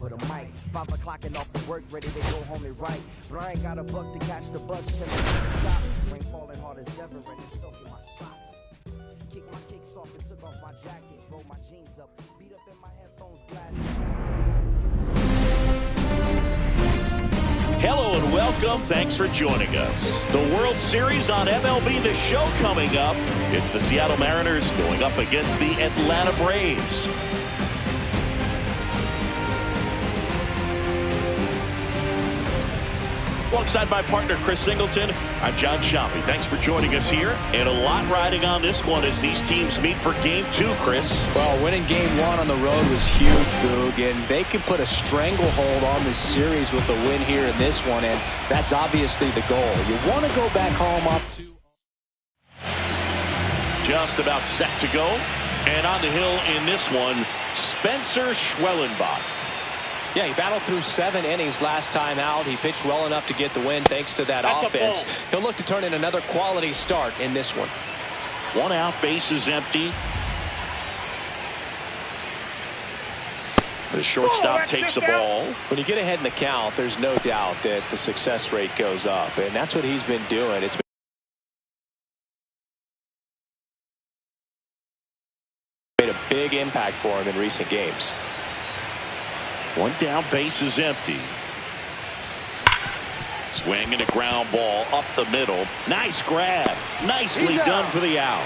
of the mic. 5 o'clock and off the work, ready to go home and write. But I ain't got a buck to catch the bus, chillin' stop. Rain falling hard as ever and it's soaking my socks. Kick my kicks off and took off my jacket. Roll my jeans up, beat up in my headphones blasting. Hello and welcome. Thanks for joining us. The World Series on MLB The Show coming up. It's the Seattle Mariners going up against the Atlanta Braves. Alongside my partner Chris Singleton, I'm John Shoppy. Thanks for joining us here. And a lot riding on this one as these teams meet for Game 2, Chris. Well, winning Game 1 on the road was huge, Boog, and they can put a stranglehold on this series with a win here in this one, and that's obviously the goal. You want to go back home up to... Just about set to go. And on the hill in this one, Spencer Schwellenbach. Yeah, he battled through 7 innings last time out. He pitched well enough to get the win thanks to that offense. He'll look to turn in another quality start in this one. 1 out, bases empty. The shortstop takes the ball. When you get ahead in the count, there's no doubt that the success rate goes up, and that's what he's been doing. It's made a big impact for him in recent games. 1 down, bases empty. Swing and a ground ball up the middle. Nice grab. Nicely done for the out.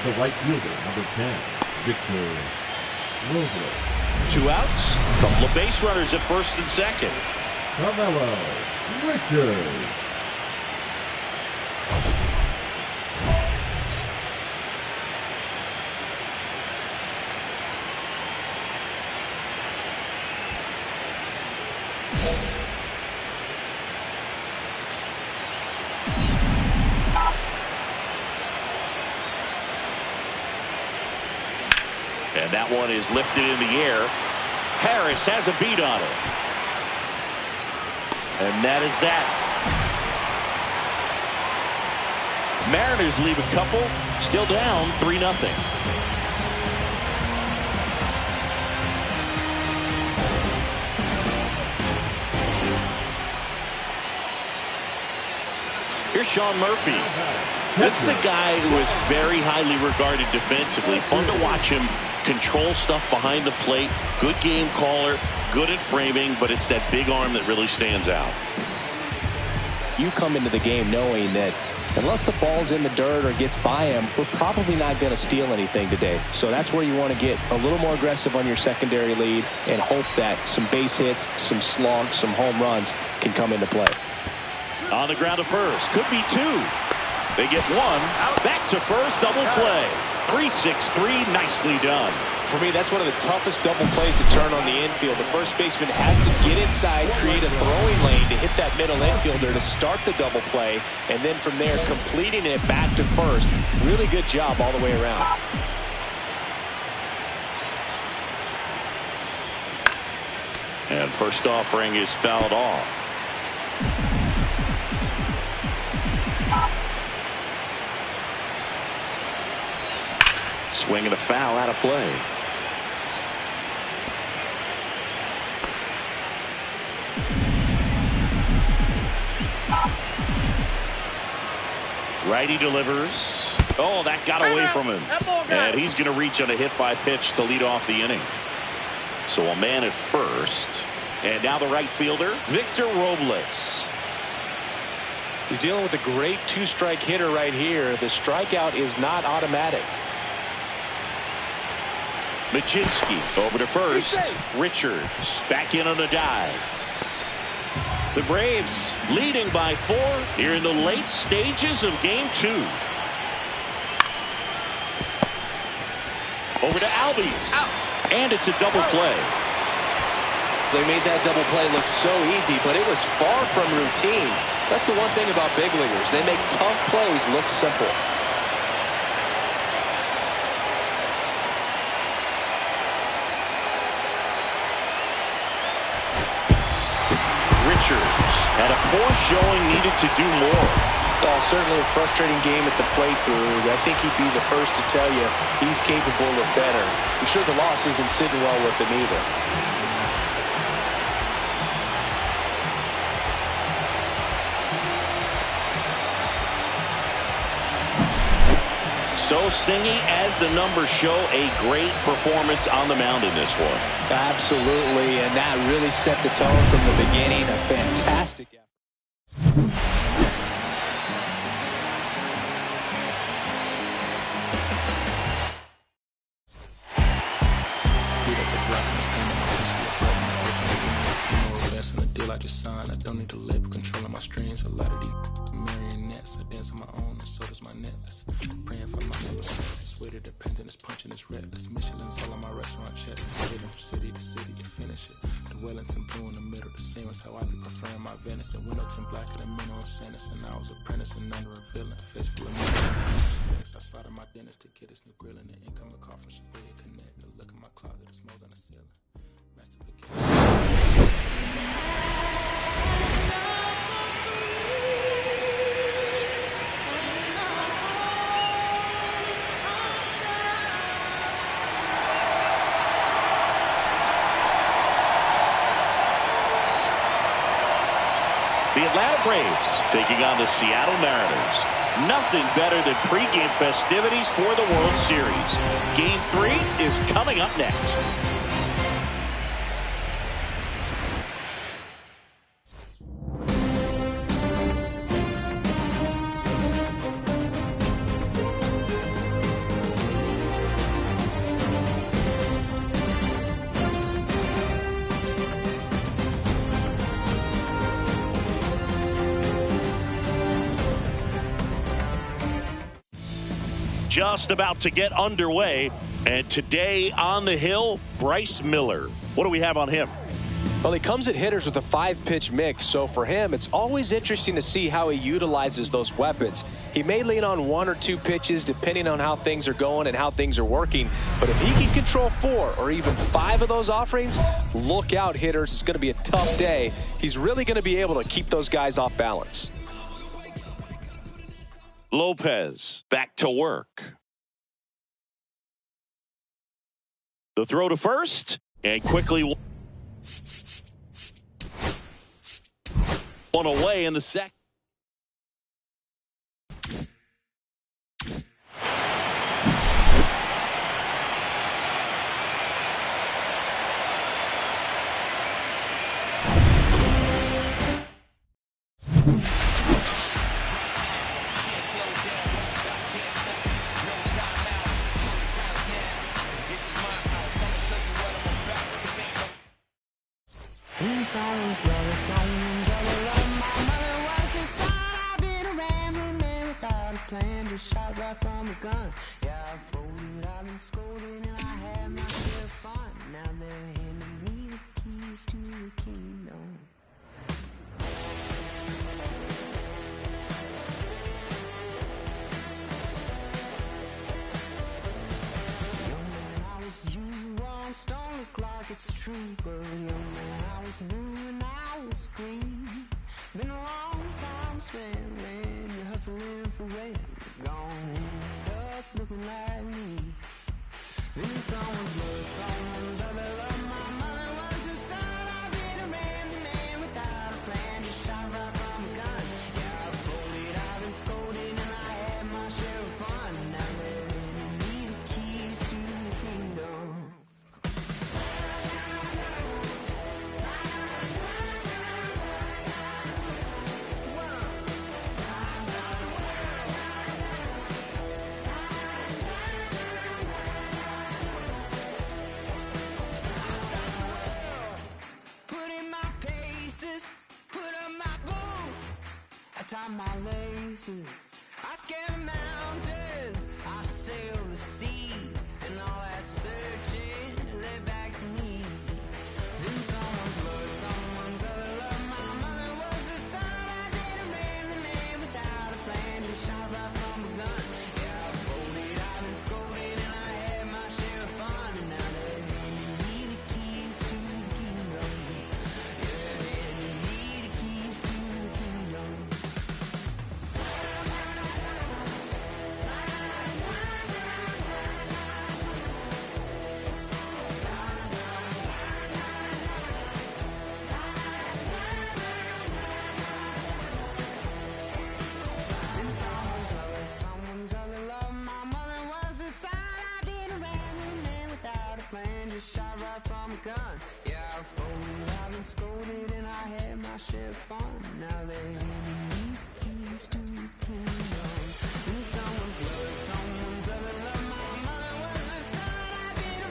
The right fielder, number 10, Victor Robles. 2 outs. Couple of base runners at first and second. Carmelo Richards. And that one is lifted in the air. Harris has a beat on it. And that is that. Mariners leave a couple. Still down 3-0. Here's Sean Murphy. This is a guy who is very highly regarded defensively. Fun to watch him control stuff behind the plate. Good game caller, good at framing, but it's that big arm that really stands out. You come into the game knowing that unless the ball's in the dirt or gets by him, we're probably not going to steal anything today. So that's where you want to get a little more aggressive on your secondary lead and hope that some base hits, some slugs, some home runs can come into play. On the ground to first. Could be 2. They get 1. Back to first. Double play. 3-6-3. Nicely done. For me, that's one of the toughest double plays to turn on the infield. The first baseman has to get inside, create a throwing lane to hit that middle infielder to start the double play, and then from there completing it back to first. Really good job all the way around. And first offering is fouled off. Swing and a foul out of play. Righty delivers. Oh, that got away from him. And he's going to reach on a hit by pitch to lead off the inning. So a man at first. And now the right fielder, Victor Robles. He's dealing with a great 2-strike hitter right here. The strikeout is not automatic. Majinski over to first. Richards back in on a dive. The Braves leading by 4 here in the late stages of Game 2. Over to Albies. And it's a double play. They made that double play look so easy, but it was far from routine. That's the one thing about big leaguers. They make tough plays look simple. Richards had a poor showing, needed to do more. Well, certainly a frustrating game at the plate, Brew. I think he'd be the first to tell you he's capable of better. I'm sure the loss isn't sitting well with him either. So Singy, as the numbers show, a great performance on the mound in this one. Absolutely, and that really set the tone from the beginning. A fantastic effort. I just signed. I don't need the label controlling my strings. A lot of these marionettes. I dance on my own, and so does my necklace. Praying for my nemesis. Way to dependent is punching is reckless. Michelin's all on my restaurant checklist. Hitting from city to city to finish it. The Wellington blue in the middle, the same as how I be preferring my venison. Windowton black at a minimum sentence, and I was apprenticing under a villain. Face full of next, I slotted my dentist to get his new grill in the incoming call from Shabria Connect. The look in my closet is more than a ceiling. Master The Atlanta Braves taking on the Seattle Mariners. Nothing better than pregame festivities for the World Series. Game 3 is coming up next. Just about to get underway, and today on the hill, Bryce Miller. What do we have on him? Well, he comes at hitters with a 5-pitch mix, so for him, it's always interesting to see how he utilizes those weapons. He may lean on 1 or 2 pitches depending on how things are going and how things are working, but if he can control 4 or even 5 of those offerings, look out, hitters. It's going to be a tough day. He's really going to be able to keep those guys off balance. Lopez back to work. The throw to first, and quickly one away in the second. Someone's love, someone's other love. My mother was a son. I've been a rambling man without a plan, just shot right from a gun. Yeah, I've folded, I've been scolded, and I had my share of fun. Now they're handing me the keys to the kingdom. Young man, I was you, wrong, stone the clock, it's true, but young man, I was new and I was green. Been a long time spent when you're hustling for rent. Gone end up looking like me. Been someone's love, someone's other love. My mother was a son. I've been a man without a plan, just shot right from a gun. Yeah, I've folded, I've been scolded, and I had my share of fun. Now they're handing me the keys to the kingdom. Tie my laces, I scale the mountains, I sail the sea, and all that searching led back to me. Then someone's love, someone's other love. My mother was a son. I did a man without a plan, just shot right from a gun. Yeah, I folded, I've been scolded, and I had my share of fun. And now they're handing me the keys to the kingdom. Yeah, handing me the keys to the kingdom. gun. Yeah, I folded, I've been scolded, and I had my share of fun. Now they need keys to the kingdom. In someone's love, someone's other love. My mother was a son. I did a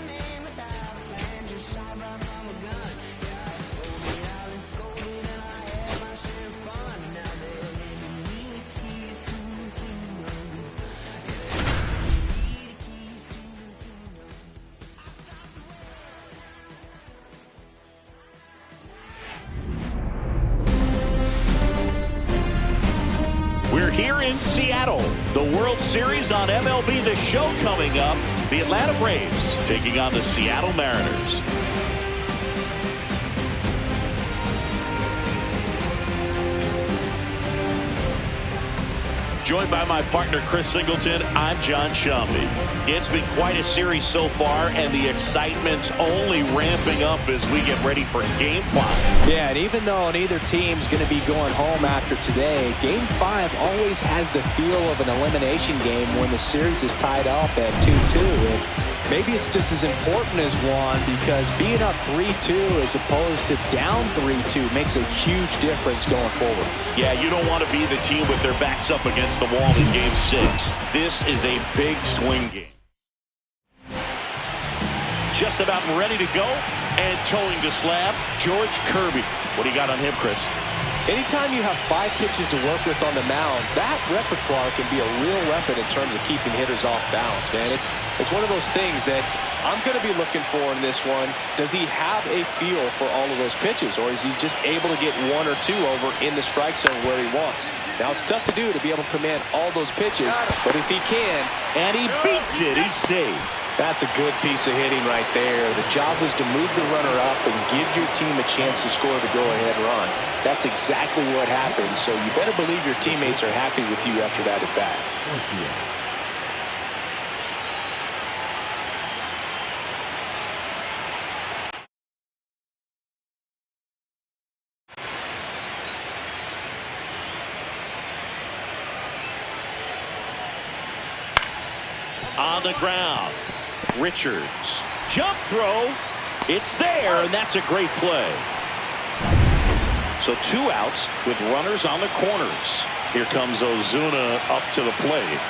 man without a plan, just shot right from a gun. Yeah, I folded, I've been scolded, and I had my share of fun. Now they need keys to the kingdom. We're here in Seattle. The World Series on MLB The Show coming up. The Atlanta Braves taking on the Seattle Mariners. Joined by my partner, Chris Singleton, I'm John Shambi. It's been quite a series so far, and the excitement's only ramping up as we get ready for Game 5. Yeah, and even though neither team's going to be going home after today, Game 5 always has the feel of an elimination game when the series is tied up at 2-2. And maybe it's just as important as one, because being up 3-2 as opposed to down 3-2 makes a huge difference going forward. Yeah, you don't want to be the team with their backs up against the wall in Game 6. This is a big swing game. Just about ready to go, and towing the slab, George Kirby. What do you got on him, Chris? Anytime you have 5 pitches to work with on the mound, that repertoire can be a real weapon in terms of keeping hitters off balance, man. It's one of those things that I'm going to be looking for in this one. Does he have a feel for all of those pitches, or is he just able to get 1 or 2 over in the strike zone where he wants? Now, it's tough to do to be able to command all those pitches, but if he can, and he beats it, he's safe. That's a good piece of hitting right there. The job was to move the runner up and give your team a chance to score the go-ahead run. That's exactly what happened, so you better believe your teammates are happy with you after that at bat. On the ground, Richards, jump throw, it's there, and that's a great play. So 2 outs with runners on the corners. Here comes Ozuna up to the plate.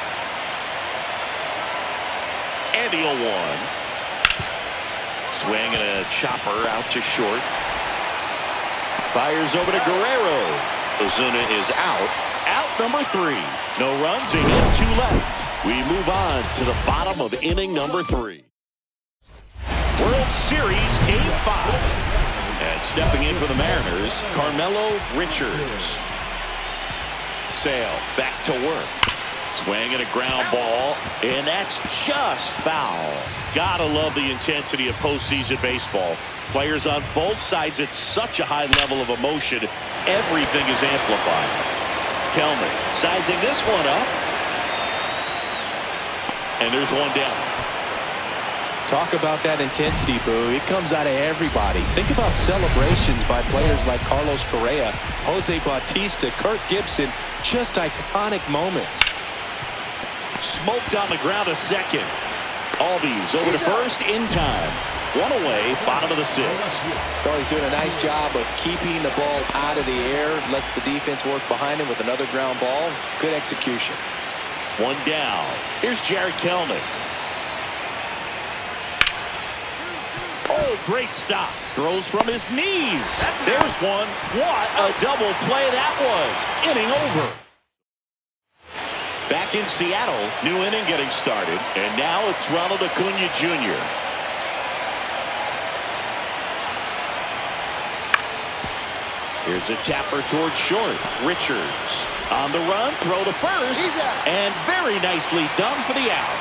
And the 0-1. Swing and a chopper out to short. Fires over to Guerrero. Ozuna is out. Out number 3. No runs, a hit, 2 left. We move on to the bottom of inning number 3. World Series Game 5. And stepping in for the Mariners, Carmelo Richards. Sale back to work. Swing and a ground ball, and that's just foul. Gotta love the intensity of postseason baseball. Players on both sides at such a high level of emotion, everything is amplified. Kelman sizing this one up. And there's one down. Talk about that intensity, Boo. It comes out of everybody. Think about celebrations by players like Carlos Correa, Jose Bautista, Kirk Gibson. Just iconic moments. Smoked on the ground a second. Albies over to first in time. 1 away, bottom of the 6th. Well, he's doing a nice job of keeping the ball out of the air. Lets the defense work behind him with another ground ball. Good execution. 1 down. Here's Jared Kelman. Oh, great stop. Throws from his knees. There's one. What a double play that was. Inning over. Back in Seattle, new inning getting started. And now it's Ronald Acuna Jr. Here's a tapper towards short. Richards on the run, throw to first, and very nicely done for the out.